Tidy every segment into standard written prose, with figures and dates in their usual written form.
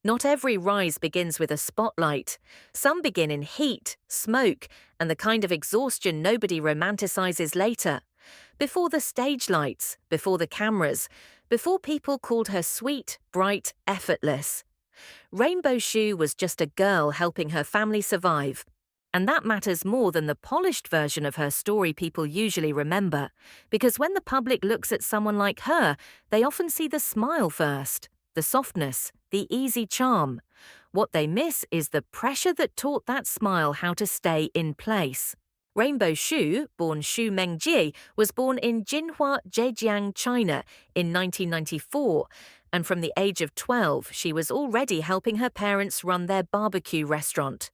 Not every rise begins with a spotlight. Some begin in heat, smoke, and the kind of exhaustion nobody romanticizes later. Before the stage lights, before the cameras, before people called her sweet, bright, effortless. Rainbow Shoe was just a girl helping her family survive. And that matters more than the polished version of her story people usually remember, because when the public looks at someone like her, they often see the smile first, the softness, the easy charm. What they miss is the pressure that taught that smile how to stay in place. Rainbow Shoe, born Xu Mengjie, was born in Jinhua, Zhejiang, China in 1994, and from the age of 12 she was already helping her parents run their barbecue restaurant.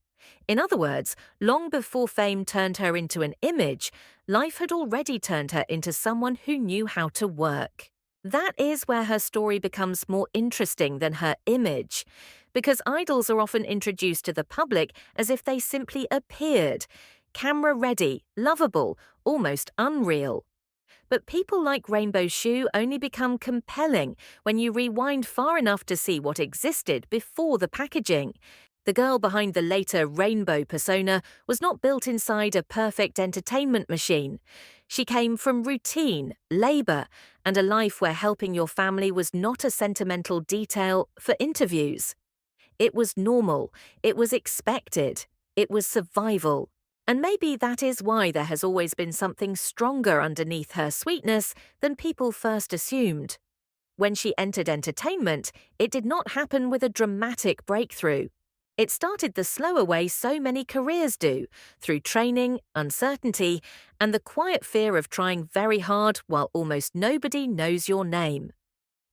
In other words, long before fame turned her into an image, life had already turned her into someone who knew how to work. That is where her story becomes more interesting than her image, because idols are often introduced to the public as if they simply appeared, camera-ready, lovable, almost unreal. But people like Rainbow Shoe only become compelling when you rewind far enough to see what existed before the packaging. The girl behind the later rainbow persona was not built inside a perfect entertainment machine. She came from routine, labor, and a life where helping your family was not a sentimental detail for interviews. It was normal, it was expected, it was survival. And maybe that is why there has always been something stronger underneath her sweetness than people first assumed. When she entered entertainment, it did not happen with a dramatic breakthrough. It started the slower way so many careers do, through training, uncertainty, and the quiet fear of trying very hard while almost nobody knows your name.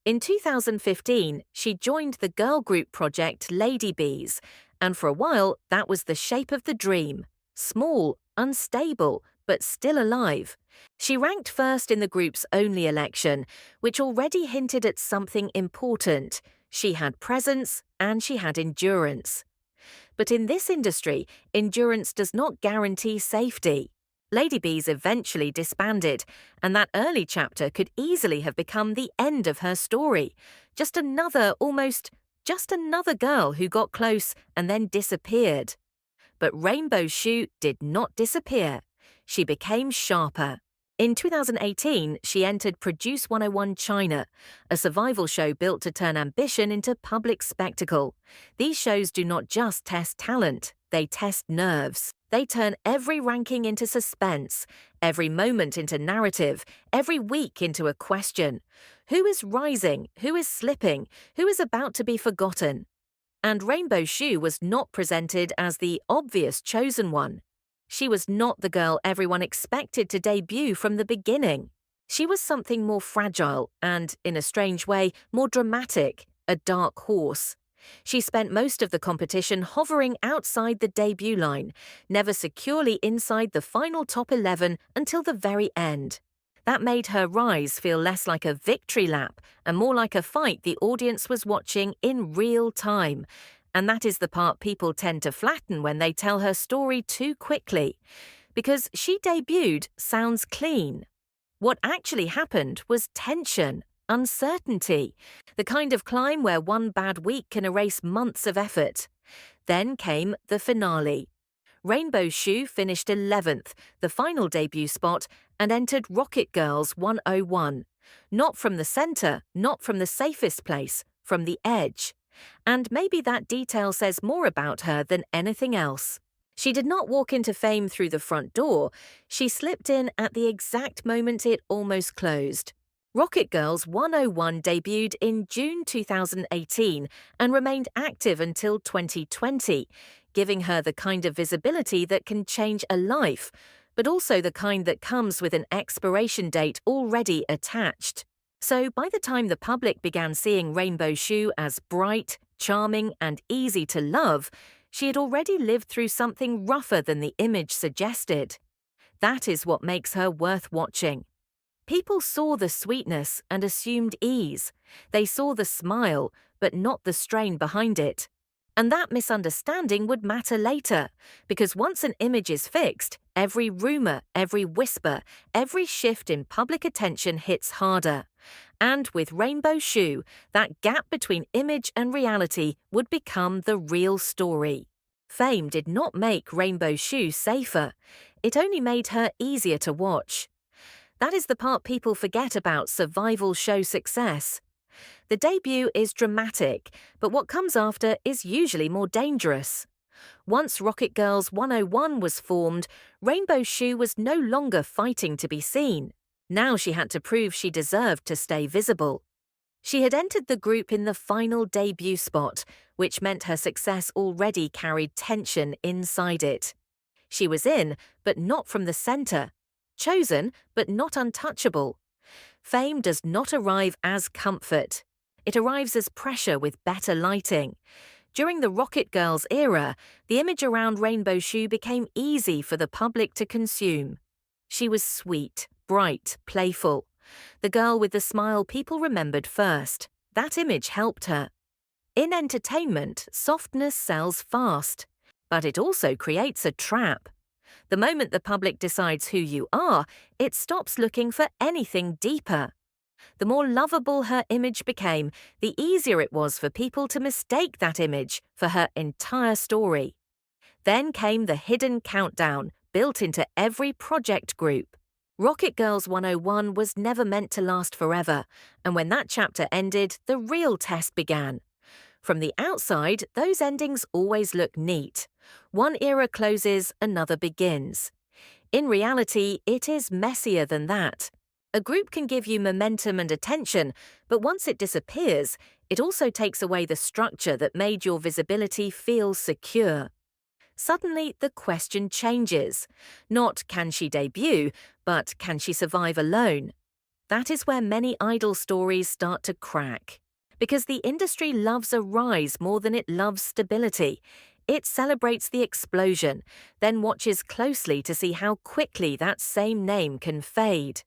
In 2015, she joined the girl group project Lady Bees, and for a while that was the shape of the dream. Small, unstable, but still alive. She ranked first in the group's only election, which already hinted at something important. She had presence and she had endurance. But in this industry, endurance does not guarantee safety. Lady Bees eventually disbanded, and that early chapter could easily have become the end of her story. Just another girl who got close and then disappeared. But Rainbow Shoe did not disappear. She became sharper. In 2018, she entered Produce 101 China, a survival show built to turn ambition into public spectacle. These shows do not just test talent, they test nerves. They turn every ranking into suspense, every moment into narrative, every week into a question. Who is rising? Who is slipping? Who is about to be forgotten? And Rainbow Shoe was not presented as the obvious chosen one. She was not the girl everyone expected to debut from the beginning. She was something more fragile and, in a strange way, more dramatic, a dark horse. She spent most of the competition hovering outside the debut line, never securely inside the final top 11 until the very end. That made her rise feel less like a victory lap and more like a fight the audience was watching in real time. And that is the part people tend to flatten when they tell her story too quickly. Because she debuted sounds clean. What actually happened was tension, uncertainty, the kind of climb where one bad week can erase months of effort. Then came the finale. Rainbow Shoe finished 11th, the final debut spot, and entered Rocket Girls 101. Not from the center, not from the safest place, from the edge. And maybe that detail says more about her than anything else. She did not walk into fame through the front door, she slipped in at the exact moment it almost closed. Rocket Girls 101 debuted in June 2018 and remained active until 2020, giving her the kind of visibility that can change a life, but also the kind that comes with an expiration date already attached. So by the time the public began seeing Rainbow Shoe as bright, charming, and easy to love, she had already lived through something rougher than the image suggested. That is what makes her worth watching. People saw the sweetness and assumed ease. They saw the smile, but not the strain behind it. And that misunderstanding would matter later, because once an image is fixed, every rumor, every whisper, every shift in public attention hits harder. And with Rainbow Shoe, that gap between image and reality would become the real story. Fame did not make Rainbow Shoe safer. It only made her easier to watch. That is the part people forget about survival show success. The debut is dramatic, but what comes after is usually more dangerous. Once Rocket Girls 101 was formed, Rainbow Shoe was no longer fighting to be seen. Now she had to prove she deserved to stay visible. She had entered the group in the final debut spot, which meant her success already carried tension inside it. She was in, but not from the center. Chosen, but not untouchable. Fame does not arrive as comfort. It arrives as pressure with better lighting. During the Rocket Girls era, the image around Rainbow Shoe became easy for the public to consume. She was sweet, bright, playful. The girl with the smile people remembered first. That image helped her. In entertainment, softness sells fast, but it also creates a trap. The moment the public decides who you are, it stops looking for anything deeper. The more lovable her image became, the easier it was for people to mistake that image for her entire story. Then came the hidden countdown, built into every project group. Rocket Girls 101 was never meant to last forever, and when that chapter ended, the real test began. From the outside, those endings always look neat. One era closes, another begins. In reality, it is messier than that. A group can give you momentum and attention, but once it disappears, it also takes away the structure that made your visibility feel secure. Suddenly, the question changes. Not can she debut, but can she survive alone? That is where many idol stories start to crack. Because the industry loves a rise more than it loves stability. It celebrates the explosion, then watches closely to see how quickly that same name can fade.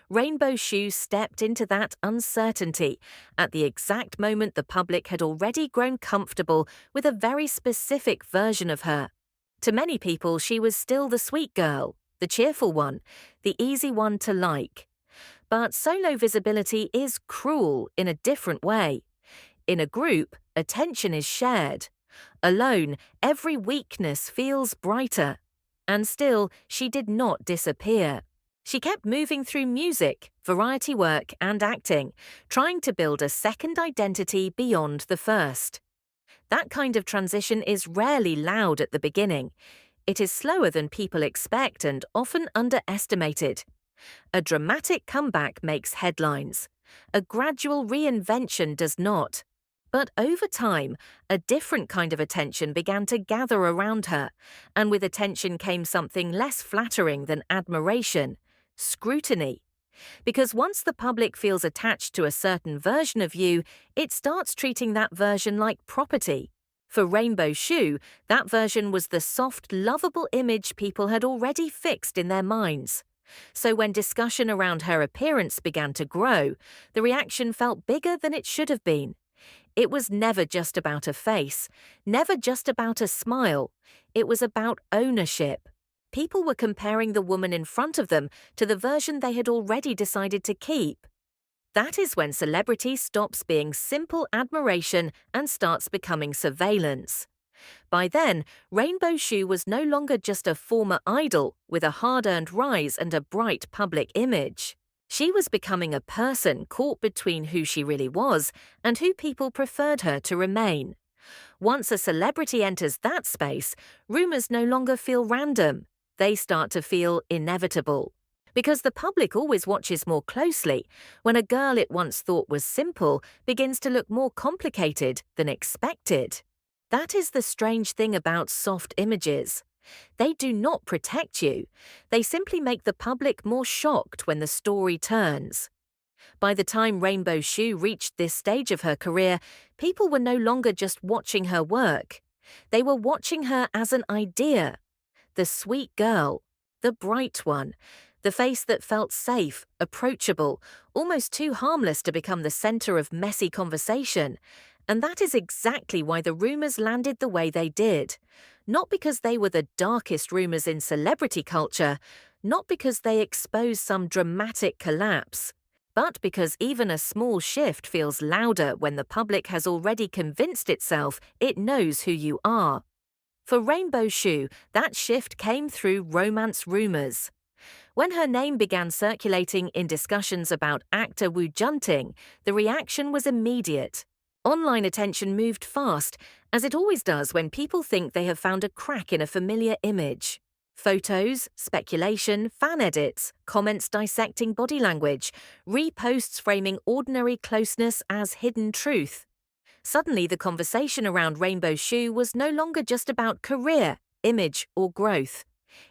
Rainbow Shoe stepped into that uncertainty at the exact moment the public had already grown comfortable with a very specific version of her. To many people, she was still the sweet girl, the cheerful one, the easy one to like. But solo visibility is cruel in a different way. In a group, attention is shared. Alone, every weakness feels brighter. And still, she did not disappear. She kept moving through music, variety work, and acting, trying to build a second identity beyond the first. That kind of transition is rarely loud at the beginning. It is slower than people expect and often underestimated. A dramatic comeback makes headlines. A gradual reinvention does not. But over time, a different kind of attention began to gather around her, and with attention came something less flattering than admiration: scrutiny. Because once the public feels attached to a certain version of you, it starts treating that version like property. For Rainbow Shoe, that version was the soft, lovable image people had already fixed in their minds. So when discussion around her appearance began to grow, the reaction felt bigger than it should have been. It was never just about a face, never just about a smile. It was about ownership. People were comparing the woman in front of them to the version they had already decided to keep. That is when celebrity stops being simple admiration and starts becoming surveillance. By then, Rainbow Shoe was no longer just a former idol with a hard-earned rise and a bright public image. She was becoming a person caught between who she really was and who people preferred her to remain. Once a celebrity enters that space, rumors no longer feel random. They start to feel inevitable. Because the public always watches more closely when a girl it once thought was simple begins to look more complicated than expected. That is the strange thing about soft images. They do not protect you. They simply make the public more shocked when the story turns. By the time Rainbow Shoe reached this stage of her career, people were no longer just watching her work. They were watching her as an idea. The sweet girl, the bright one, the face that felt safe, approachable, almost too harmless to become the center of messy conversation. And that is exactly why the rumors landed the way they did. Not because they were the darkest rumors in celebrity culture, not because they exposed some dramatic collapse, but because even a small shift feels louder when the public has already convinced itself it knows who you are. For Rainbow Shoe, that shift came through romance rumors. When her name began circulating in discussions about actor Wu Junting, the reaction was immediate. Online attention moved fast, as it always does when people think they have found a crack in a familiar image. Photos, speculation, fan edits, comments dissecting body language, reposts framing ordinary closeness as hidden truth. Suddenly, the conversation around Rainbow Shoe was no longer just about career, image, or growth.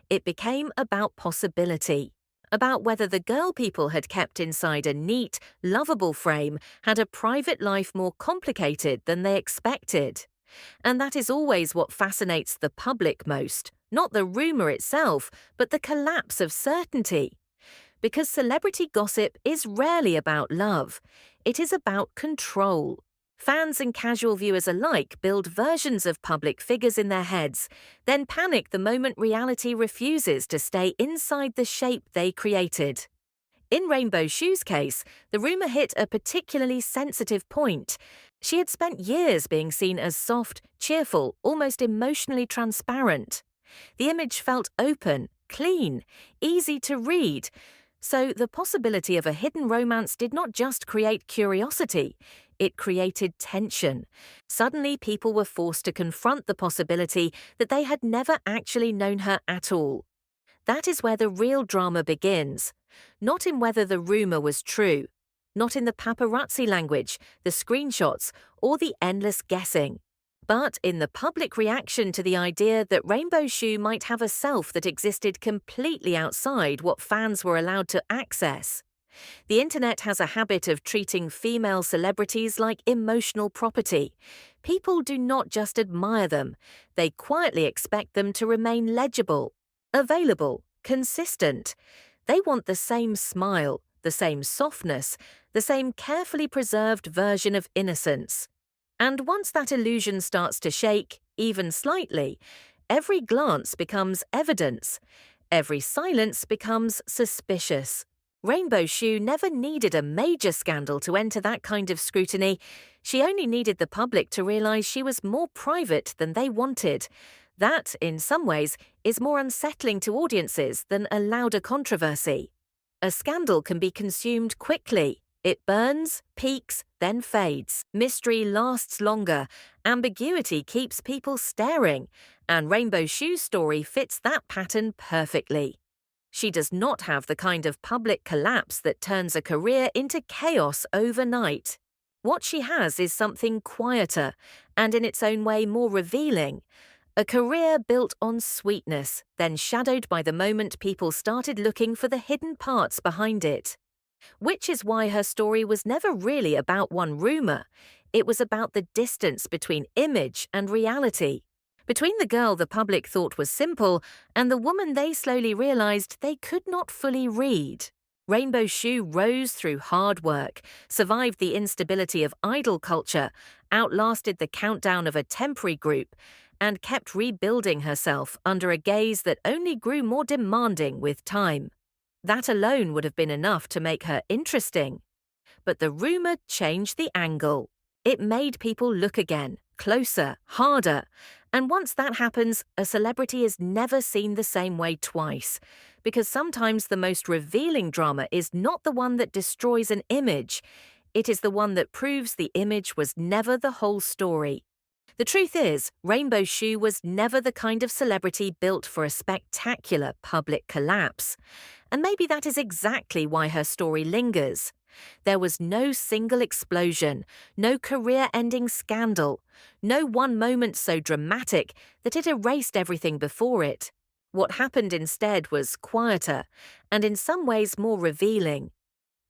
It became about possibility, about whether the girl people had kept inside a neat, lovable frame had a private life more complicated than they expected. And that is always what fascinates the public most, not the rumor itself, but the collapse of certainty. Because celebrity gossip is rarely about love, it is about control. Fans and casual viewers alike build versions of public figures in their heads, then panic the moment reality refuses to stay inside the shape they created. In Rainbow Shoe's case, the rumor hit a particularly sensitive point. She had spent years being seen as soft, cheerful, almost emotionally transparent. The image felt open, clean, easy to read. So the possibility of a hidden romance did not just create curiosity, it created tension. Suddenly, people were forced to confront the possibility that they had never actually known her at all. That is where the real drama begins, not in whether the rumor was true, not in the paparazzi language, the screenshots, or the endless guessing, but in the public reaction to the idea that Rainbow Shoe might have a self that existed completely outside what fans were allowed to access. The internet has a habit of treating female celebrities like emotional property. People do not just admire them, they quietly expect them to remain legible, available, consistent. They want the same smile, the same softness, the same carefully preserved version of innocence. And once that illusion starts to shake, even slightly, every glance becomes evidence. Every silence becomes suspicious. Rainbow Shoe never needed a major scandal to enter that kind of scrutiny. She only needed the public to realize she was more private than they wanted. That, in some ways, is more unsettling to audiences than a louder controversy. A scandal can be consumed quickly. It burns, peaks, then fades. Mystery lasts longer. Ambiguity keeps people staring. And Rainbow Shoe's story fits that pattern perfectly. She does not have the kind of public collapse that turns a career into chaos overnight. What she has is something quieter, and in its own way more revealing. A career built on sweetness, then shadowed by the moment people started looking for the hidden parts behind it. Which is why her story was never really about one rumor. It was about the distance between image and reality. Between the girl the public thought was simple and the woman they slowly realized they could not fully read. Rainbow Shoe rose through hard work, survived the instability of idol culture, outlasted the countdown of a temporary group, and kept rebuilding herself under a gaze that only grew more demanding with time. That alone would have been enough to make her interesting. But the rumor changed the angle. It made people look again, closer, harder. And once that happens, a celebrity is never seen the same way twice. Because sometimes the most revealing drama is not the one that destroys an image. It is the one that proves the image was never the whole story. The truth is, Rainbow Shoe was never the kind of celebrity built for a spectacular public collapse. And maybe that is exactly why her story lingers. There was no single explosion, no career-ending scandal, no one moment so dramatic that it erased everything before it. What happened instead was quieter, and in some ways more revealing.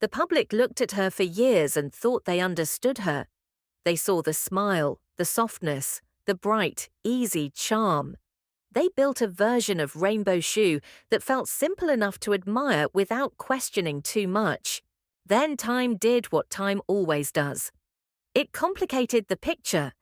The public looked at her for years and thought they understood her. They saw the smile, the softness, the bright, easy charm. They built a version of Rainbow Shoe that felt simple enough to admire without questioning too much. Then time did what time always does. It complicated the picture.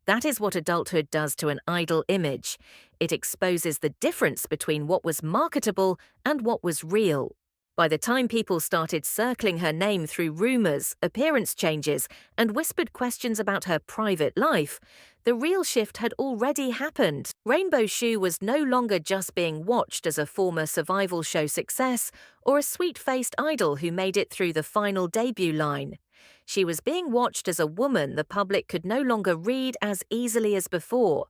That is what adulthood does to an idol image. It exposes the difference between what was marketable and what was real. By the time people started circling her name through rumors, appearance changes, and whispered questions about her private life, the real shift had already happened. Rainbow Shoe was no longer just being watched as a former survival show success or a sweet-faced idol who made it through the final debut line. She was being watched as a woman the public could no longer read as easily as before.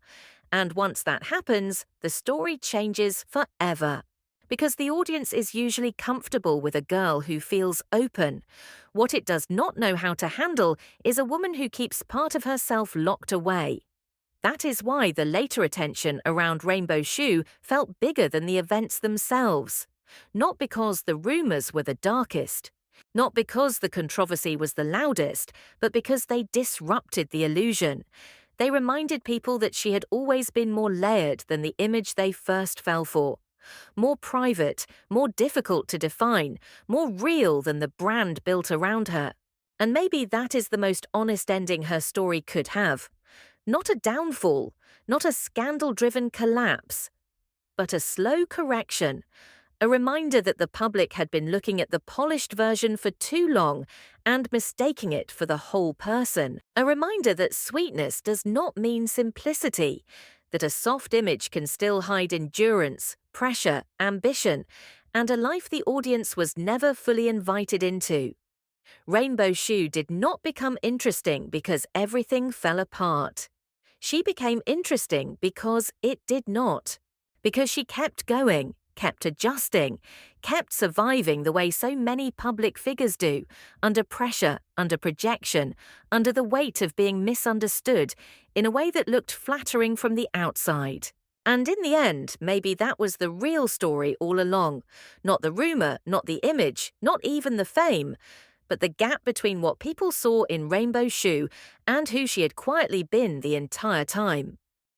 And once that happens, the story changes forever. Because the audience is usually comfortable with a girl who feels open. What it does not know how to handle is a woman who keeps part of herself locked away. That is why the later attention around Rainbow Shoe felt bigger than the events themselves. Not because the rumors were the darkest. Not because the controversy was the loudest, but because they disrupted the illusion. They reminded people that she had always been more layered than the image they first fell for. More private, more difficult to define, more real than the brand built around her. And maybe that is the most honest ending her story could have. Not a downfall, not a scandal-driven collapse, but a slow correction. A reminder that the public had been looking at the polished version for too long and mistaking it for the whole person. A reminder that sweetness does not mean simplicity, that a soft image can still hide endurance, pressure, ambition, and a life the audience was never fully invited into. Rainbow Shoe did not become interesting because everything fell apart. She became interesting because it did not. Because she kept going, kept adjusting, kept surviving the way so many public figures do, under pressure, under projection, under the weight of being misunderstood in a way that looked flattering from the outside. And in the end, maybe that was the real story all along. Not the rumor, not the image, not even the fame, but the gap between what people saw in Rainbow Shoe and who she had quietly been the entire time.